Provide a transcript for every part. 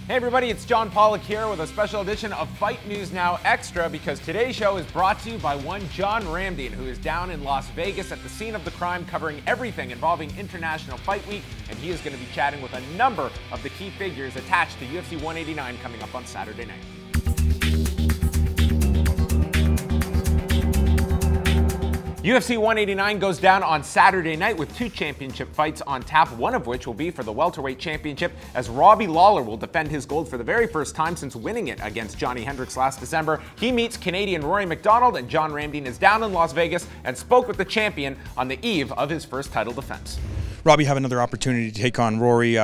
Hey everybody, it's John Pollock here with a special edition of Fight News Now Extra, because today's show is brought to you by one John Ramdian, who is down in Las Vegas at the scene of the crime, covering everything involving International Fight Week, and he is going to be chatting with a number of the key figures attached to UFC 189 coming up on Saturday night. UFC 189 goes down on Saturday night with two championship fights on tap, one of which will be for the welterweight championship, as Robbie Lawler will defend his gold for the very first time since winning it against Johnny Hendricks last December. He meets Canadian Rory MacDonald, and John Ramdian is down in Las Vegas and spoke with the champion on the eve of his first title defense. Robbie, have another opportunity to take on Rory.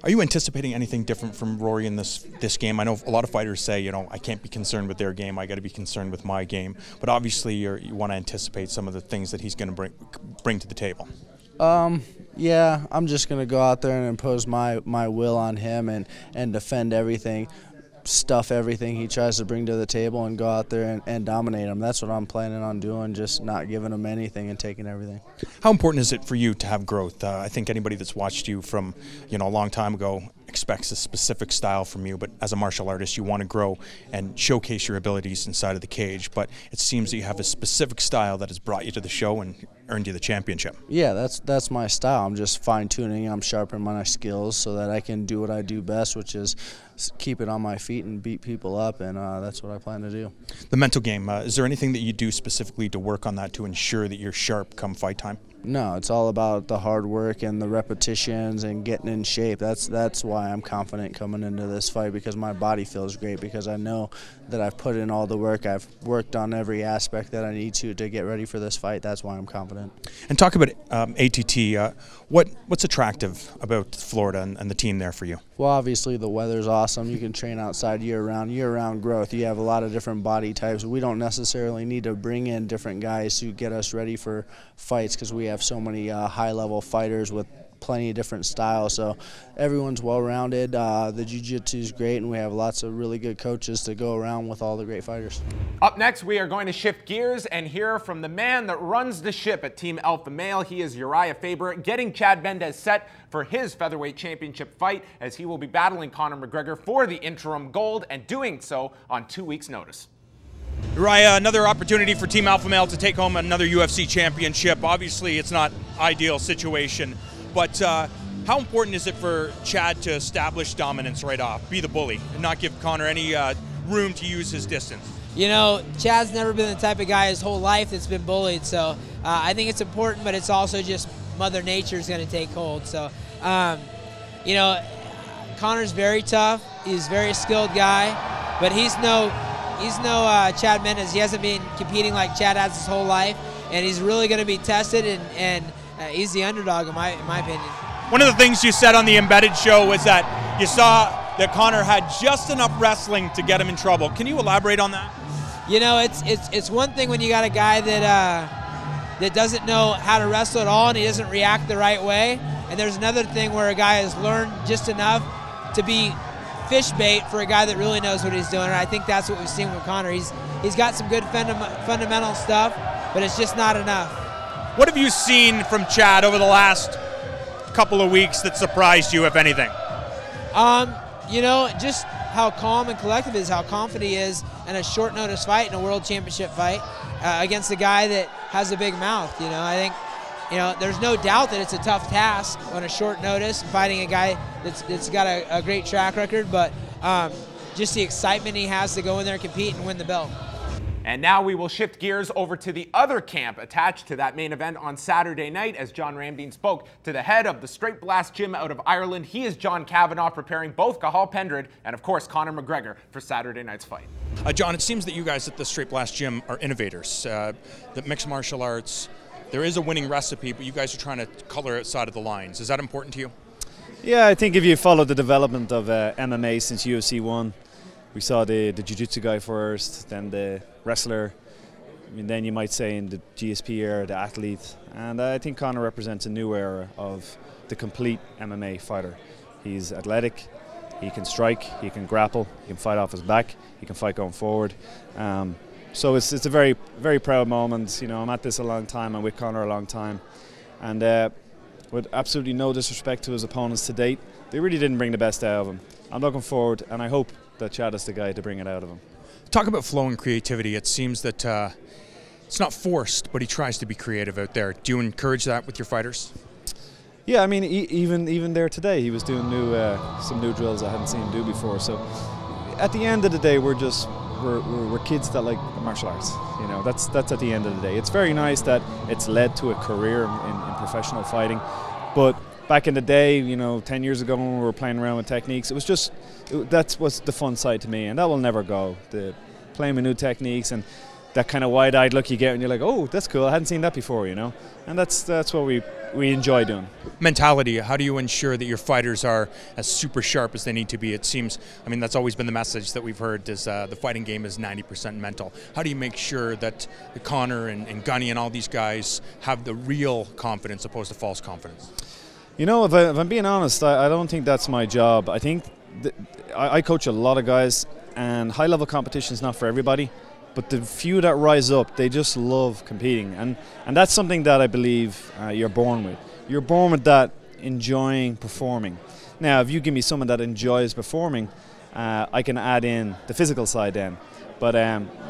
Are you anticipating anything different from Rory in this game? I know a lot of fighters say, you know, I can't be concerned with their game, I got to be concerned with my game. But obviously you want to anticipate some of the things that he's going to bring to the table. Yeah, I'm just going to go out there and impose my will on him and defend everything, stuff everything he tries to bring to the table, and go out there and dominate him. That's what I'm planning on doing, just not giving him anything and taking everything. How important is it for you to have growth? I think anybody that's watched you from, you know, a long time ago expects a specific style from you, but as a martial artist you want to grow and showcase your abilities inside of the cage, but it seems that you have a specific style that has brought you to the show and earned you the championship. Yeah, that's my style. I'm just fine-tuning, I'm sharpening my skills so that I can do what I do best, which is keep it on my feet and beat people up, and that's what I plan to do. The mental game, is there anything that you do specifically to work on that to ensure that you're sharp come fight time? No, it's all about the hard work and the repetitions and getting in shape. That's why I'm confident coming into this fight, because my body feels great, because I know that I've put in all the work. I've worked on every aspect that I need to get ready for this fight. That's why I'm confident. And talk about ATT. What's attractive about Florida and the team there for you? Well, obviously the weather's awesome. You can train outside year-round growth. You have a lot of different body types. We don't necessarily need to bring in different guys to get us ready for fights, because we have so many high-level fighters with plenty of different styles, so everyone's well-rounded. The jiu-jitsu is great, and we have lots of really good coaches to go around with all the great fighters. Up next, we are going to shift gears and hear from the man that runs the ship at Team Alpha Male. He is Faber, getting Chad Mendes set for his featherweight championship fight, as he will be battling Conor McGregor for the interim gold, and doing so on 2 weeks' notice. Uriah, another opportunity for Team Alpha Male to take home another UFC championship. Obviously, it's not ideal situation, but how important is it for Chad to establish dominance right off, be the bully, and not give Conor any room to use his distance? You know, Chad's never been the type of guy his whole life that's been bullied, so I think it's important, but it's also just Mother Nature's going to take hold. So, you know, Conor's very tough. He's a very skilled guy, but he's no Chad Mendes. He hasn't been competing like Chad has his whole life, and he's really going to be tested, and he's the underdog in my opinion. One of the things you said on the Embedded show was that you saw that Conor had just enough wrestling to get him in trouble. Can you elaborate on that? You know, it's one thing when you got a guy that doesn't know how to wrestle at all, and he doesn't react the right way, and there's another thing where a guy has learned just enough to be fish bait for a guy that really knows what he's doing, and I think that's what we've seen with Conor. He's got some good fundamental stuff, but it's just not enough. What have you seen from Chad over the last couple of weeks that surprised you, if anything? You know, just how calm and collective is, how confident he is in a short notice fight, in a world championship fight, against a guy that has a big mouth. You know, I think, you know, there's no doubt that it's a tough task on a short notice, fighting a guy that's got a great track record, but just the excitement he has to go in there and compete and win the belt. And now we will shift gears over to the other camp attached to that main event on Saturday night, as John Ramdian spoke to the head of the Straight Blast Gym out of Ireland. He is John Kavanagh, preparing both Cathal Pendred and, of course, Conor McGregor for Saturday night's fight. John, it seems that you guys at the Straight Blast Gym are innovators. The mixed martial arts, there is a winning recipe, but you guys are trying to color outside of the lines. Is that important to you? Yeah, I think if you follow the development of MMA since UFC 1, we saw the jiu-jitsu guy first, then the wrestler, I mean, then you might say in the GSP era, the athlete. And I think Conor represents a new era of the complete MMA fighter. He's athletic, he can strike, he can grapple, he can fight off his back, he can fight going forward. So it's a very, very proud moment. You know, I'm at this a long time, I'm with Conor a long time. And with absolutely no disrespect to his opponents to date, they really didn't bring the best out of him. I'm looking forward, and I hope that Chad is the guy to bring it out of him. Talk about flow and creativity. It seems that it's not forced, but he tries to be creative out there. Do you encourage that with your fighters? Yeah, I mean, even there today, he was doing some new drills I hadn't seen him do before. So, at the end of the day, we're kids that like martial arts. You know, that's at the end of the day. It's very nice that it's led to a career in professional fighting, but back in the day, you know, 10 years ago when we were playing around with techniques, it was just that was the fun side to me, and that will never go. The playing with new techniques and that kind of wide-eyed look you get, and you're like, oh, that's cool. I hadn't seen that before, you know, and that's what we enjoy doing. Mentality. How do you ensure that your fighters are as super sharp as they need to be? It seems, I mean, that's always been the message that we've heard is the fighting game is 90% mental. How do you make sure that Conor and Gunny and all these guys have the real confidence opposed to false confidence? You know, if I'm being honest, I don't think that's my job. I think I coach a lot of guys, and high-level competition is not for everybody. But the few that rise up, they just love competing, and that's something that I believe you're born with. You're born with that, enjoying performing. Now, if you give me someone that enjoys performing, I can add in the physical side then. But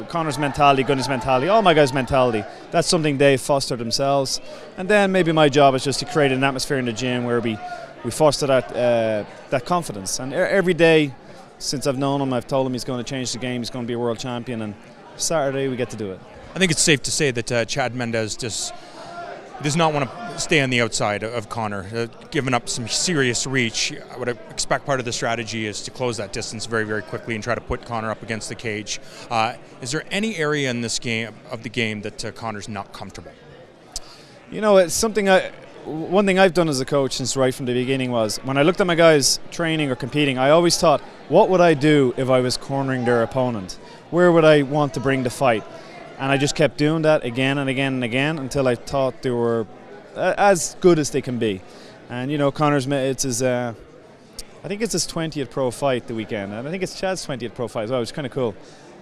Conor's mentality, Gunny's mentality, all my guys' mentality, that's something they foster themselves. And then maybe my job is just to create an atmosphere in the gym where we foster that confidence. And every day since I've known him, I've told him he's going to change the game, he's going to be a world champion, and Saturday we get to do it. I think it's safe to say that Chad Mendes does not want to stay on the outside of Conor, giving up some serious reach. I would expect part of the strategy is to close that distance very, very quickly and try to put Conor up against the cage. Is there any area in this game that Conor's not comfortable? You know, it's something one thing I've done as a coach since right from the beginning was when I looked at my guys training or competing, I always thought, what would I do if I was cornering their opponent? Where would I want to bring the fight? And I just kept doing that again and again and again until I thought they were as good as they can be. And you know, Conor's I think it's his 20th pro fight the weekend, and I think it's Chad's 20th pro fight as well, which is kind of cool.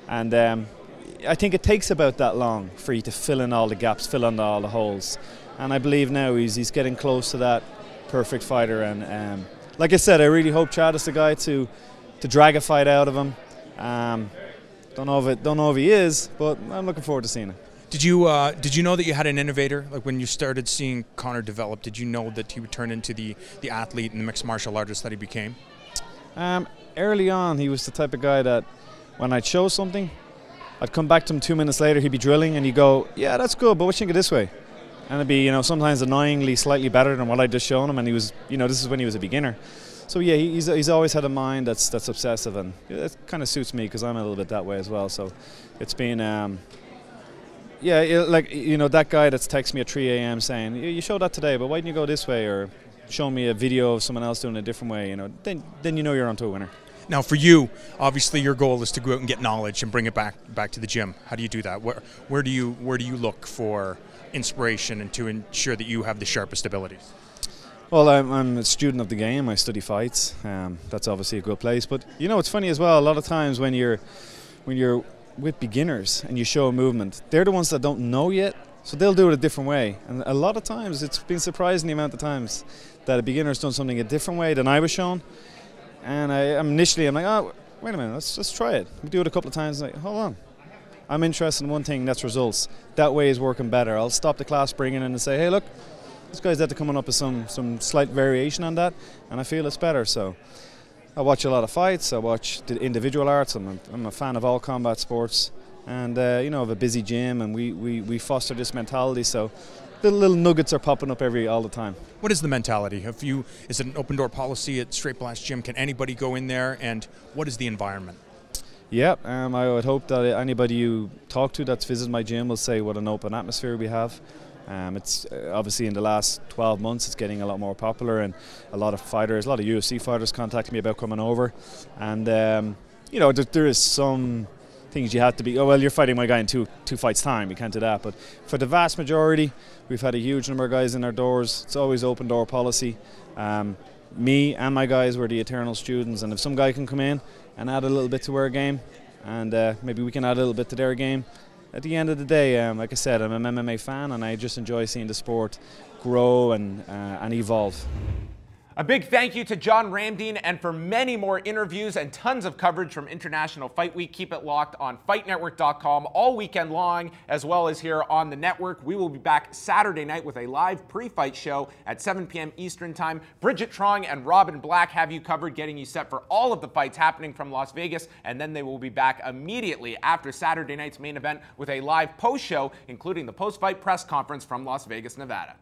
And I think it takes about that long for you to fill in all the gaps, fill in all the holes. And I believe now he's getting close to that perfect fighter. And like I said, I really hope Chad is the guy to drag a fight out of him. Don't know if he is, but I'm looking forward to seeing it. Did you know that you had an innovator? Like when you started seeing Conor develop, did you know that he would turn into the athlete and the mixed martial artist that he became? Early on, he was the type of guy that when I'd show something, I'd come back to him 2 minutes later, he'd be drilling, and he'd go, yeah, that's good, but what you think of this way? And it'd be, you know, sometimes annoyingly slightly better than what I'd just shown him, and he was, you know, this is when he was a beginner. So yeah, he's always had a mind that's obsessive, and it kind of suits me because I'm a little bit that way as well. So it's been, like, you know, that guy that's texting me at 3 a.m. saying, you showed that today, but why didn't you go this way? Or show me a video of someone else doing it a different way, you know, then you know you're onto a winner. Now for you, obviously your goal is to go out and get knowledge and bring it back to the gym. How do you do that? Where do you look for inspiration and to ensure that you have the sharpest abilities? Well, I'm a student of the game. I study fights. That's obviously a good place. But you know, it's funny as well. A lot of times when you're with beginners and you show a movement, they're the ones that don't know yet, so they'll do it a different way. And a lot of times, it's been surprising the amount of times that a beginner's done something a different way than I was shown. And I'm like, oh, wait a minute, let's try it. We do it a couple of times. And like, hold on, I'm interested in one thing. That's results. That way is working better. I'll stop the class, bring it in, and say, hey, look. This guy's had to coming up with some slight variation on that, and I feel it's better. So I watch a lot of fights. I watch the individual arts. I'm a fan of all combat sports, and you know, I have a busy gym, and we foster this mentality. So little nuggets are popping up all the time. What is the mentality? Is it an open door policy at Straight Blast Gym? Can anybody go in there? And what is the environment? Yeah, I would hope that anybody you talk to that's visited my gym will say what an open atmosphere we have. It's obviously in the last 12 months it's getting a lot more popular, and a lot of UFC fighters contact me about coming over, and you know, there is some things you have to be, oh well, you're fighting my guy in two fights time, you can't do that. But for the vast majority, we've had a huge number of guys in our doors. It's always open door policy. Me and my guys were the eternal students, and if some guy can come in and add a little bit to our game, and maybe we can add a little bit to their game, at the end of the day, like I said, I'm an MMA fan, and I just enjoy seeing the sport grow and evolve. A big thank you to John Ramdeen, and for many more interviews and tons of coverage from International Fight Week, keep it locked on FightNetwork.com all weekend long, as well as here on the network. We will be back Saturday night with a live pre-fight show at 7 p.m. Eastern Time. Bridget Trong and Robin Black have you covered, getting you set for all of the fights happening from Las Vegas, and then they will be back immediately after Saturday night's main event with a live post show, including the post-fight press conference from Las Vegas, Nevada.